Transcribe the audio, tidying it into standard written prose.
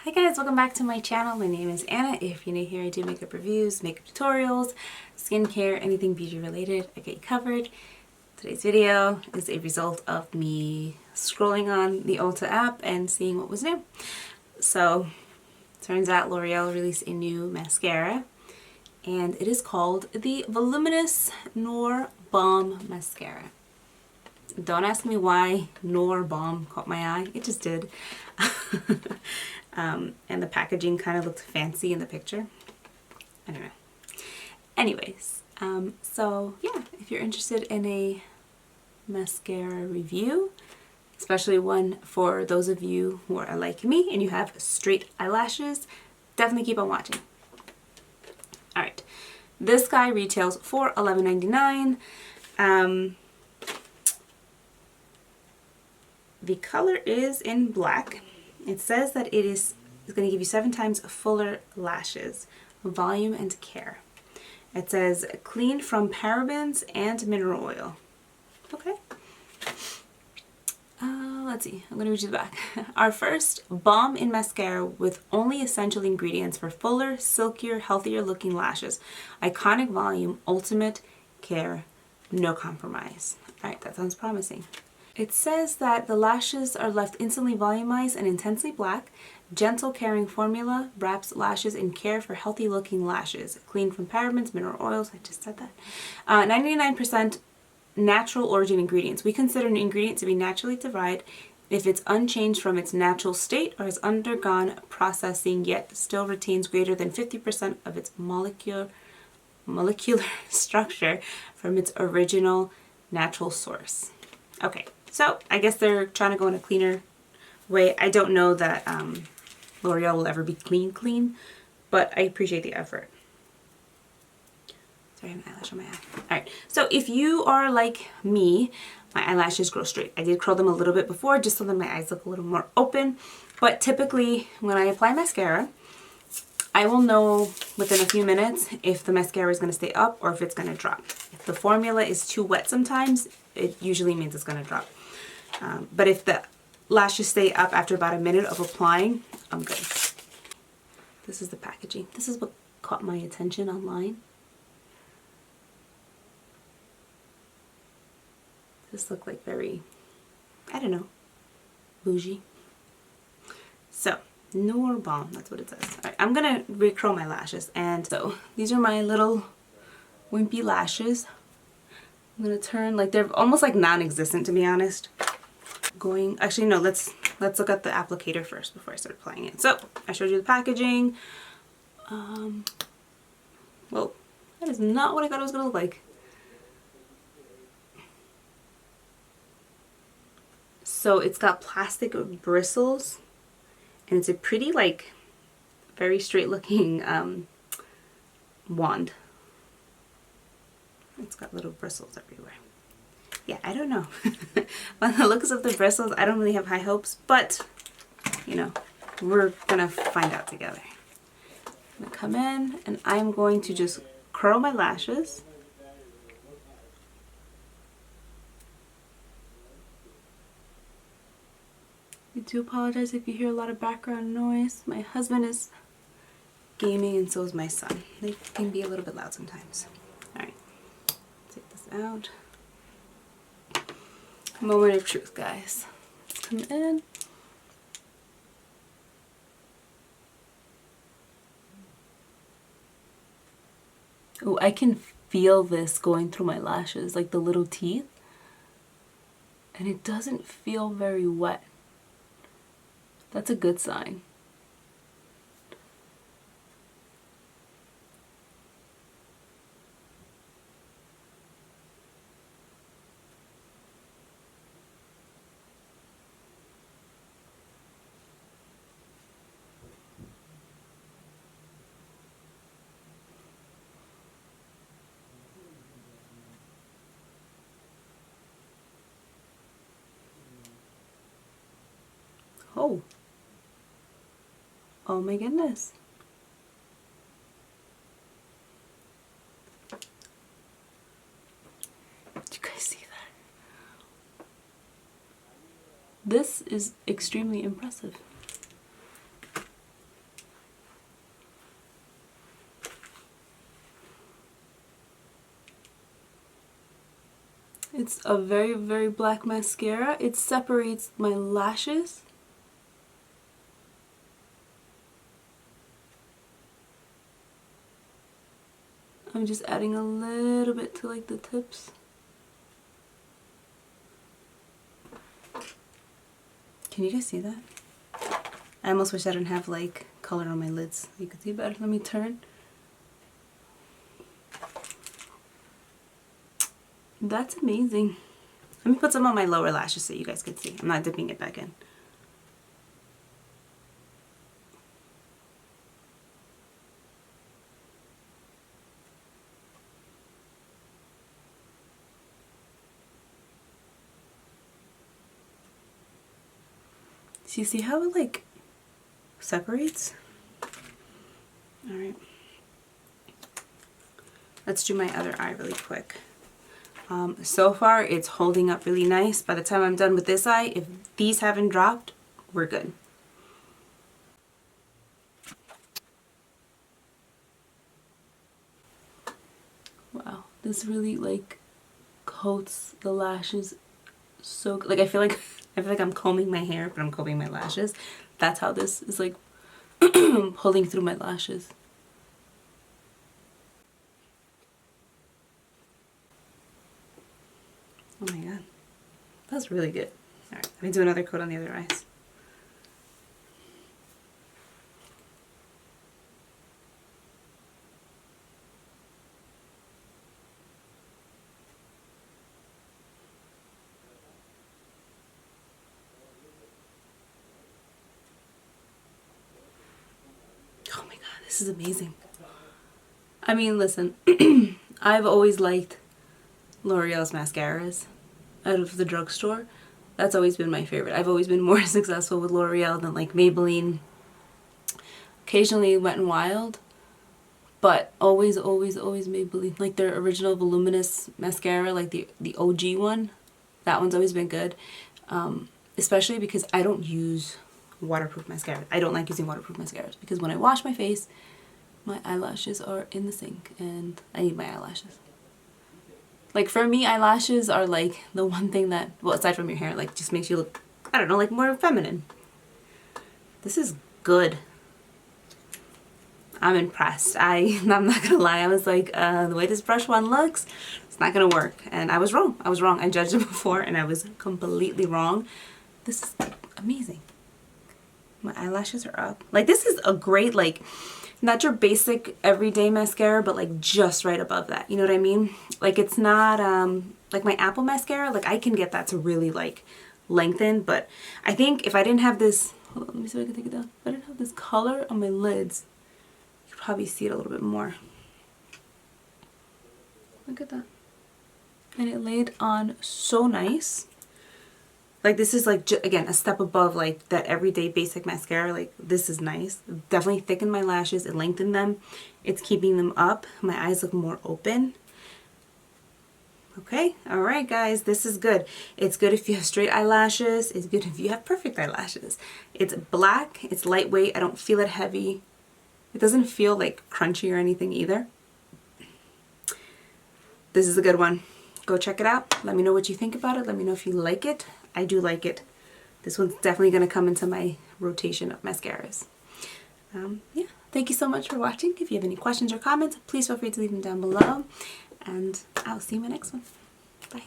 Hi guys, welcome back to my channel. My name is Anna. If you're new here, I do makeup reviews, makeup tutorials, skincare, anything beauty related. I get you covered. Today's video is a result of me scrolling on the Ulta app and seeing what was new. So, turns out L'Oreal released a new mascara and it is called the Voluminous Noir Balm Mascara. Don't ask me why Noir Balm caught my eye. It just did. And the packaging kind of looked fancy in the picture. I don't know. Anyways, so yeah, if you're interested in a mascara review, especially one for those of you who are like me and you have straight eyelashes, definitely keep on watching. Alright, this guy retails for $11.99. The color is in black. It says that it is going to give you 7 times fuller lashes, volume and care. It says clean from parabens and mineral oil. Okay. Let's see. I'm going to read you the back. Our first balm in mascara with only essential ingredients for fuller, silkier, healthier looking lashes. Iconic volume, ultimate care, no compromise. Alright, that sounds promising. It says that the lashes are left instantly volumized and intensely black. Gentle caring formula wraps lashes in care for healthy looking lashes. Clean from parabens, mineral oils, I just said that. 99% natural origin ingredients. We consider an ingredient to be naturally derived if it's unchanged from its natural state or has undergone processing yet still retains greater than 50% of its molecular structure from its original natural source. Okay. So, I guess they're trying to go in a cleaner way. I don't know that L'Oreal will ever be clean, but I appreciate the effort. Sorry, I have an eyelash on my eye. Alright, so if you are like me, my eyelashes grow straight. I did curl them a little bit before just so that my eyes look a little more open. But typically, when I apply mascara, I will know within a few minutes if the mascara is going to stay up or if it's going to drop. If the formula is too wet sometimes, it usually means it's going to drop. But if the lashes stay up after about a minute of applying, I'm good. This is the packaging. This is what caught my attention online. This looked like very, I don't know, bougie. So, Noir Balm, that's what it says. Alright, I'm gonna recurl my lashes. And so, these are my little wimpy lashes. I'm gonna turn, like they're almost like non-existent to be honest. Actually no, let's look at the applicator first before I start applying it. So I showed you the packaging. Well, that is not what I thought it was gonna look like. So it's got plastic bristles and it's a pretty like very straight looking wand. It's got little bristles everywhere. Yeah, I don't know. By the looks of the bristles, I don't really have high hopes, but, you know, we're gonna find out together. I'm gonna come in and I'm going to just curl my lashes. I do apologize if you hear a lot of background noise. My husband is gaming and so is my son. They can be a little bit loud sometimes. Alright, take this out. Moment of truth, guys. Come in. Oh, I can feel this going through my lashes, like the little teeth. And it doesn't feel very wet. That's a good sign. Oh. Oh my goodness. Did you guys see that? This is extremely impressive. It's a very, very black mascara. It separates my lashes. I'm just adding a little bit to like the tips. Can you guys see that? I almost wish I didn't have like color on my lids. You can see better. Let me turn. That's amazing. Let me put some on my lower lashes so you guys can see. I'm not dipping it back in. So you see how it like separates? Alright. Let's do my other eye really quick. So far it's holding up really nice. By the time I'm done with this eye, if these haven't dropped, we're good. Wow, this really like coats the lashes so like I feel like I'm combing my hair, but I'm combing my lashes. That's how this is like pulling through my lashes. Oh my god. That's really good. Alright, let me do another coat on the other eyes. Oh my god, this is amazing. I mean, listen, I've always liked L'Oreal's mascaras out of the drugstore. That's always been my favorite. I've always been more successful with L'Oreal than like Maybelline. Occasionally Wet n Wild, but always Maybelline. Like their original Voluminous Mascara, like the OG one, that one's always been good. Especially because I don't use waterproof mascara. I don't like using waterproof mascaras because when I wash my face, my eyelashes are in the sink and I need my eyelashes. Like for me, eyelashes are like the one thing that, well, aside from your hair, like just makes you look, I don't know, like more feminine. This is good. I'm impressed. I'm not gonna lie. I was like, the way this brush one looks, it's not gonna work. And I was wrong. I was wrong. I judged it before and I was completely wrong. This is amazing. My eyelashes are up. Like this is a great, like, not your basic everyday mascara, but like just right above that. You know what I mean? Like it's not like my Apple mascara, like I can get that to really like lengthen, but I think if I didn't have this, hold on, let me see if I can take it down. If I didn't have this color on my lids, you could probably see it a little bit more. Look at that. And it laid on so nice. Like this is like, again, a step above like that everyday basic mascara. Like this is nice. Definitely thickened my lashes. It lengthened them. It's keeping them up. My eyes look more open. Okay. All right, guys. This is good. It's good if you have straight eyelashes. It's good if you have perfect eyelashes. It's black. It's lightweight. I don't feel it heavy. It doesn't feel like crunchy or anything either. This is a good one. Go check it out. Let me know what you think about it. Let me know if you like it. I do like it. This one's definitely going to come into my rotation of mascaras. Yeah, thank you so much for watching. If you have any questions or comments, please feel free to leave them down below. And I'll see you in my next one. Bye.